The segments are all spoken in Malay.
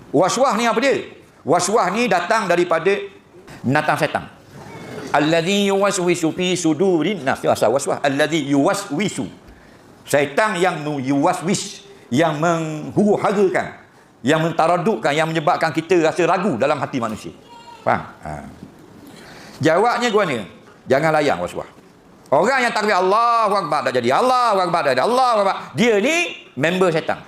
Waswah ni apa dia? Waswah ni datang daripada binatang setan. Allazi yuwaswisu fi sudurin nas. Itu asal waswah. Allazi yuwaswisu. Syaitan yang yuwaswis, yang menghuru-harakan, yang mentaradukkan, yang menyebabkan kita rasa ragu dalam hati manusia. Faham? Jawabnya gua ni, jangan layang waswah. Orang yang takbir Allahu Akbar tak jadi, Allahu Akbar tak jadi, Allahu Akbar, dia ni member syaitan.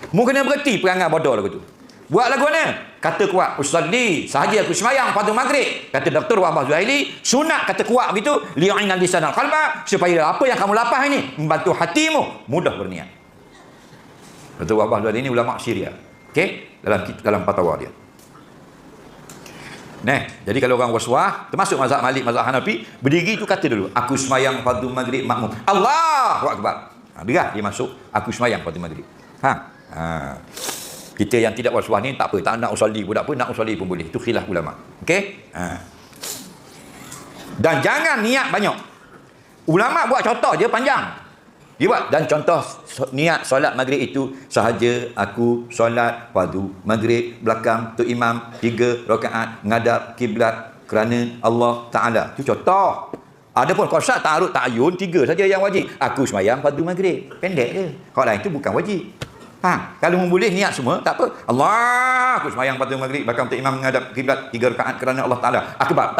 Mu kena berhenti perangai bodoh lagu tu. Buat lagu mana? Kata kuat, usalli, sahaja aku semayang pada maghrib. Kata Dr. Wahbah Zuhaili, sunat kata kuat begitu, li'inal lisan al-qalba, supaya apa yang kamu lapar ini membantu hatimu mudah berniat. Dr. Wahbah Zuhaili ini ulama Syria. Okey, dalam fatwa dia. Nah, jadi kalau orang waswah, termasuk mazhab Malik, mazhab Hanafi, berdiri tu kata dulu, aku semayang fardu maghrib makmum. Allahu Akbar. Derah dia masuk, aku semayang fardu maghrib. Kita yang tidak waswah ni tak apa, tak nak usolli pun tak apa, nak usolli pun boleh. Itu khilaf ulama. Okey? Dan jangan niat banyak. Ulama buat contoh je panjang. Dia buat dan contoh niat solat maghrib itu sahaja aku solat fardu maghrib belakang tu imam 3 rakaat menghadap kiblat kerana Allah Taala. Itu contoh. Adapun qasad ta'arud ta'ayun 3 saja yang wajib. Aku sembahyang fardu maghrib. Pendek je. Kalau lain tu bukan wajib. Kalau boleh niat semua tak apa. Allah, aku sembahyang fardu maghrib belakang tu imam menghadap kiblat 3 rakaat kerana Allah Taala. Akbar. Tak